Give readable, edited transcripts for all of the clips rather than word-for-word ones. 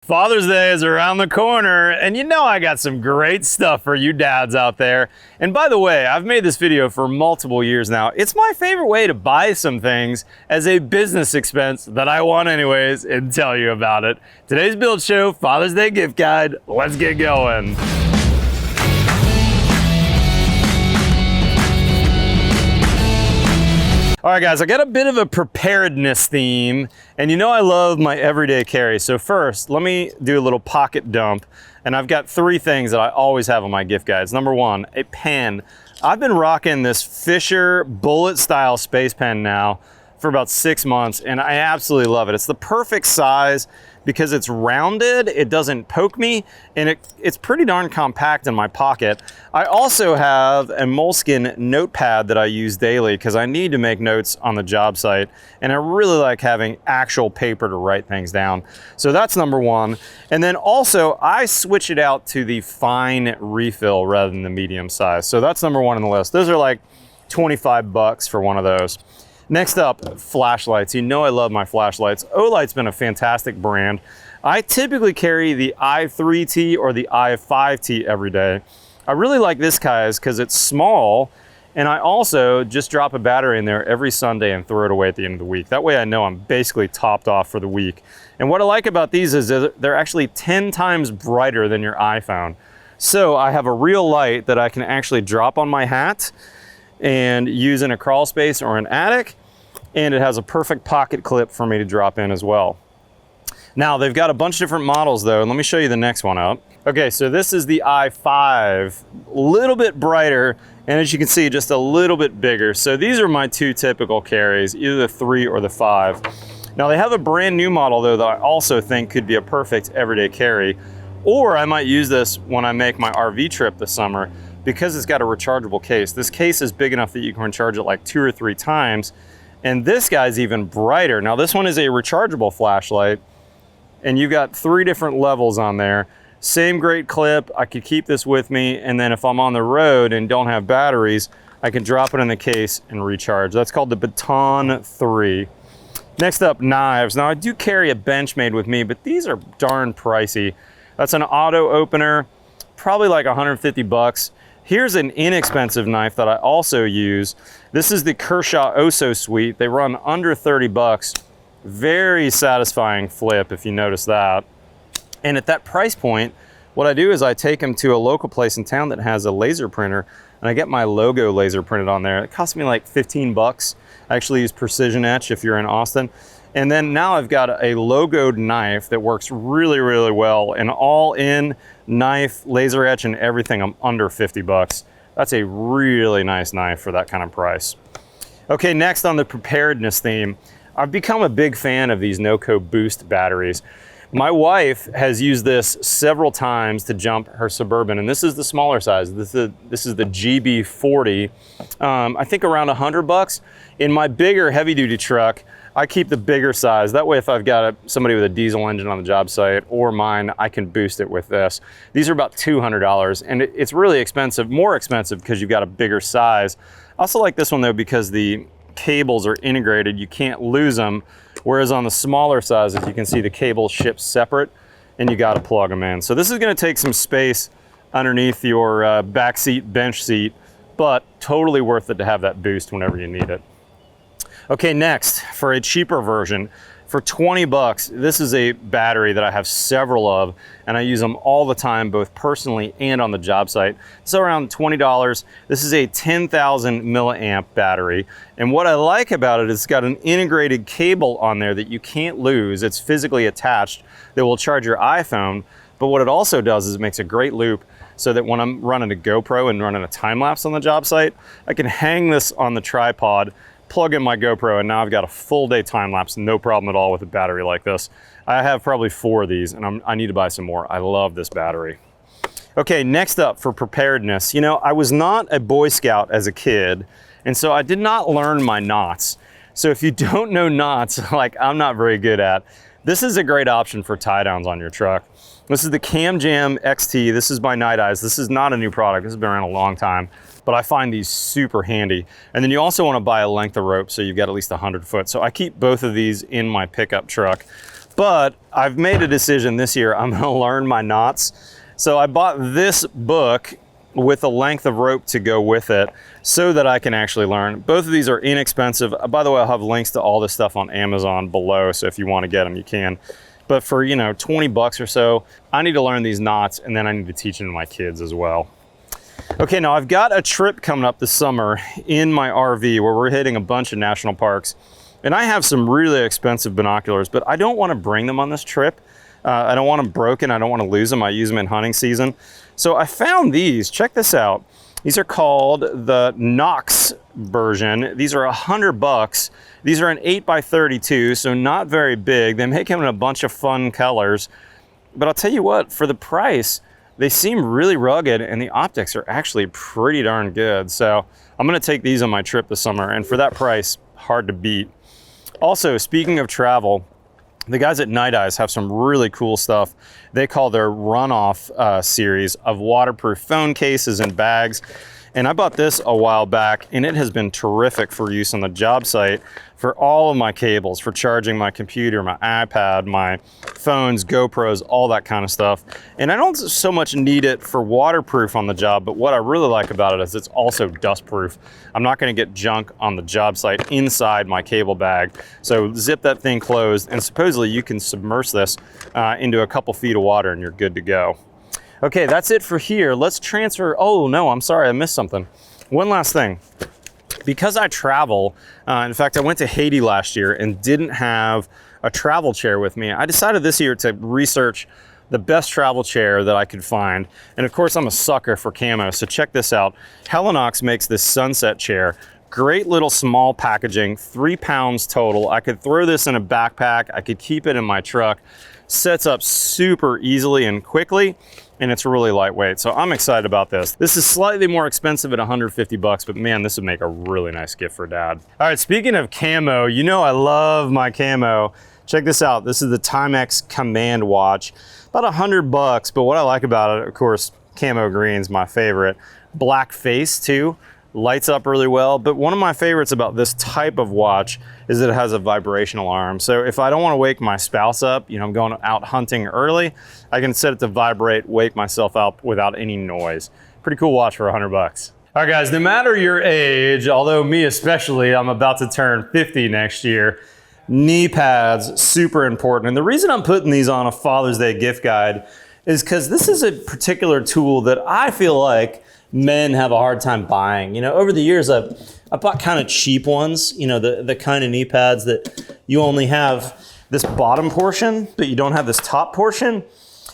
Father's Day is around the corner, and you know I got some great stuff for you dads out there. And by the way, I've made this video for multiple years now. It's my favorite way to buy some things as a business expense that I want anyways and tell you about it. Today's Build Show, Father's Day gift guide. Let's get going. All right guys, I got a bit of a preparedness theme, and you know I love my everyday carry. So first, let me do a little pocket dump, and I've got three things that I always have on my gift guides. Number one, a pen. I've been rocking this Fisher bullet style space pen now for about 6 months, and I absolutely love it. It's the perfect size because it's rounded, it doesn't poke me, and it's pretty darn compact in my pocket. I also have a moleskin notepad that I use daily because I need to make notes on the job site, and I really like having actual paper to write things down. So that's number one. And then also, I switch it out to the fine refill rather than the medium size. So that's number one on the list. Those are like 25 bucks for one of those. Next up, flashlights. You know I love my flashlights. OLIGHT's been a fantastic brand. I typically carry the i3T or the i5T every day. I really like this guys because it's small, and I also just drop a battery in there every Sunday and throw it away at the end of the week. That way I know I'm basically topped off for the week. And what I like about these is they're actually 10 times brighter than your iPhone. So I have a real light that I can actually drop on my hat and use in a crawl space or an attic, and it has a perfect pocket clip for me to drop in as well. Now they've got a bunch of different models though, and let me show you the next one up. Okay, so this is the i5, a little bit brighter, and as you can see, just a little bit bigger. So these are my two typical carries, either the 3 or the 5. Now they have a brand new model though that I also think could be a perfect everyday carry, or I might use this when I make my RV trip this summer, because it's got a rechargeable case. This case is big enough that you can recharge it like 2 or 3 times. And this guy's even brighter. Now this one is a rechargeable flashlight, and you've got 3 different levels on there. Same great clip. I could keep this with me, and then if I'm on the road and don't have batteries, I can drop it in the case and recharge. That's called the Baton 3. Next up, knives. Now I do carry a Benchmade with me, but these are darn pricey. That's an auto opener, probably like 150 bucks. Here's an inexpensive knife that I also use. This is the Kershaw Oso Suite. They run under 30 bucks. Very satisfying flip, if you notice that. And at that price point, what I do is I take them to a local place in town that has a laser printer, and I get my logo laser printed on there. It cost me like 15 bucks. I actually use Precision Etch if you're in Austin. And then now I've got a logoed knife that works really, really well. And all in knife, laser etch, and everything, I'm under 50 bucks. That's a really nice knife for that kind of price. Okay, next on the preparedness theme, I've become a big fan of these NOCO boost batteries. My wife has used this several times to jump her Suburban, and this is the smaller size. This is the GB40. I think around 100 bucks. In my bigger heavy duty truck, I keep the bigger size. That way if I've got somebody with a diesel engine on the job site or mine, I can boost it with this. These are about $200, and it's really expensive, more expensive because you've got a bigger size. I also like this one though because the cables are integrated. You can't lose them. Whereas on the smaller sizes, you can see the cables ship separate and you got to plug them in. So this is going to take some space underneath your back seat, bench seat, but totally worth it to have that boost whenever you need it. Okay, next, for a cheaper version, for 20 bucks, this is a battery that I have several of, and I use them all the time, both personally and on the job site. So around $20. This is a 10,000 milliamp battery. And what I like about it is it's got an integrated cable on there that you can't lose. It's physically attached that will charge your iPhone. But what it also does is it makes a great loop so that when I'm running a GoPro and running a time lapse on the job site, I can hang this on the tripod, plug in my GoPro, and now I've got a full day time lapse, no problem at all with a battery like this. I have probably 4 of these, and I need to buy some more. I love this battery. Okay, next up for preparedness. You know, I was not a Boy Scout as a kid, and so I did not learn my knots. So if you don't know knots, like I'm not very good at, this is a great option for tie downs on your truck. This is the CAMJAM XT. This is by NITE. This is not a new product. This has been around a long time, but I find these super handy. And then you also want to buy a length of rope so you've got at least 100 foot. So I keep both of these in my pickup truck. But I've made a decision this year, I'm gonna learn my knots. So I bought this book with a length of rope to go with it so that I can actually learn. Both of these are inexpensive. By the way, I'll have links to all this stuff on Amazon below, so if you want to get them, you can. But for, you know, 20 bucks or so, I need to learn these knots, and then I need to teach them to my kids as well. Okay, now I've got a trip coming up this summer in my RV where we're hitting a bunch of national parks. And I have some really expensive binoculars, but I don't want to bring them on this trip. I don't want them broken. I don't want to lose them. I use them in hunting season. So I found these. Check this out. These are called the NOCS version. These are $100. These are an 8x32, so not very big. They make them in a bunch of fun colors. But I'll tell you what, for the price, they seem really rugged and the optics are actually pretty darn good. So I'm gonna take these on my trip this summer, and for that price, hard to beat. Also, speaking of travel, the guys at NITE have some really cool stuff. They call their runoff series of waterproof phone cases and bags. And I bought this a while back, and it has been terrific for use on the job site for all of my cables, for charging my computer, my iPad, my phones, GoPros, all that kind of stuff. And I don't so much need it for waterproof on the job, but what I really like about it is it's also dustproof. I'm not gonna get junk on the job site inside my cable bag. So zip that thing closed, and supposedly you can submerge this into a couple feet of water and you're good to go. Okay, that's it for here. Let's transfer. Oh no, I'm sorry, I missed something. One last thing. Because I travel, in fact, I went to Haiti last year and didn't have a travel chair with me. I decided this year to research the best travel chair that I could find. And of course, I'm a sucker for camo, so check this out. HELINOX makes this sunset chair. Great little small packaging, 3 pounds total. I could throw this in a backpack. I could keep it in my truck. Sets up super easily and quickly, and it's really lightweight. So I'm excited about this. This is slightly more expensive at 150 bucks, but man, this would make a really nice gift for dad. All right, speaking of camo, you know I love my camo. Check this out. This is the Timex Command watch. About 100 bucks, but what I like about it, of course, camo green's my favorite. Black face too. Lights up really well, but one of my favorites about this type of watch is that it has a vibrational arm. So if I don't want to wake my spouse up, you know, I'm going out hunting early, I can set it to vibrate, wake myself up without any noise. Pretty cool watch for 100 bucks. All right guys, no matter your age, although me especially, I'm about to turn 50 next year, knee pads, super important. And the reason I'm putting these on a Father's Day gift guide is because this is a particular tool that I feel like men have a hard time buying. You know, over the years, I've bought kind of cheap ones, you know, the kind of knee pads that you only have this bottom portion, but you don't have this top portion.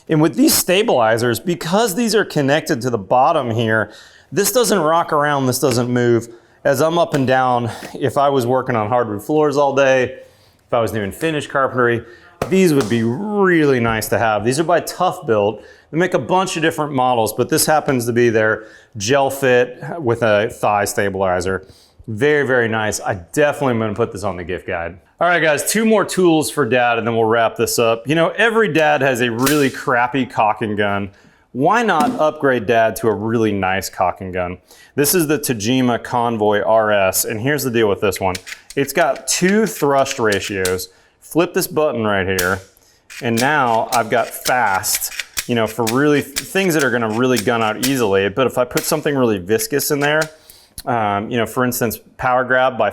And with these stabilizers, because these are connected to the bottom here, this doesn't rock around, this doesn't move. As I'm up and down, if I was working on hardwood floors all day, if I was doing finish carpentry, these would be really nice to have. These are by TOUGHBUILT. They make a bunch of different models, but this happens to be their GELFIT with a thigh stabilizer. Very, very nice. I definitely am gonna put this on the gift guide. All right guys, 2 more tools for dad and then we'll wrap this up. You know, every dad has a really crappy cocking gun. Why not upgrade dad to a really nice cocking gun? This is the TAJIMA CONVOY RS, and here's the deal with this one. It's got 2 thrust ratios. Flip this button right here, and now I've got fast, you know, for really things that are gonna really gun out easily. But if I put something really viscous in there, you know, for instance, Power Grab by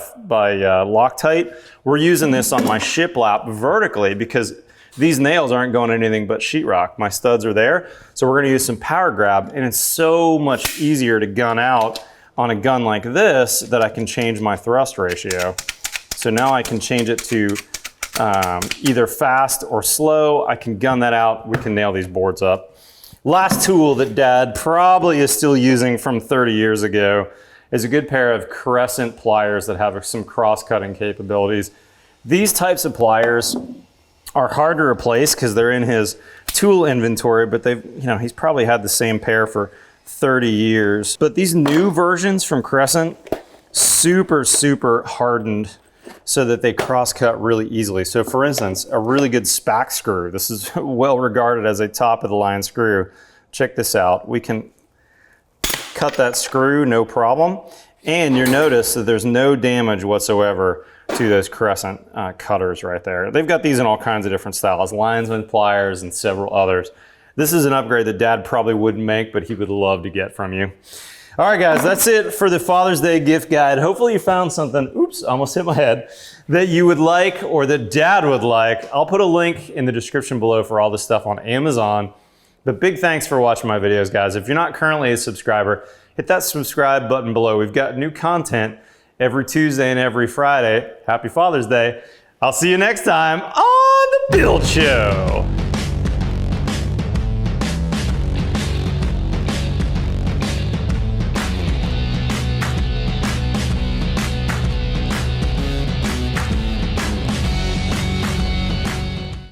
Loctite, we're using this on my shiplap vertically because these nails aren't going anything but sheetrock. My studs are there, so we're gonna use some Power Grab, and it's so much easier to gun out on a gun like this that I can change my thrust ratio. So now I can change it to either fast or slow. I can gun that out. We can nail these boards up. Last tool that dad probably is still using from 30 years ago is a good pair of CRESCENT pliers that have some cross-cutting capabilities. These types of pliers are hard to replace because they're in his tool inventory, but they've, you know, he's probably had the same pair for 30 years. But these new versions from CRESCENT, super, super hardened so that they cross-cut really easily. So for instance, a really good SPAC screw. This is well regarded as a top-of-the-line screw. Check this out. We can cut that screw, no problem. And you notice that there's no damage whatsoever to those CRESCENT cutters right there. They've got these in all kinds of different styles, linesman pliers and several others. This is an upgrade that Dad probably wouldn't make, but he would love to get from you. All right, guys, that's it for the Father's Day gift guide. Hopefully you found something, oops, almost hit my head, that you would like or that Dad would like. I'll put a link in the description below for all this stuff on Amazon. But big thanks for watching my videos, guys. If you're not currently a subscriber, hit that subscribe button below. We've got new content every Tuesday and every Friday. Happy Father's Day. I'll see you next time on The Build Show.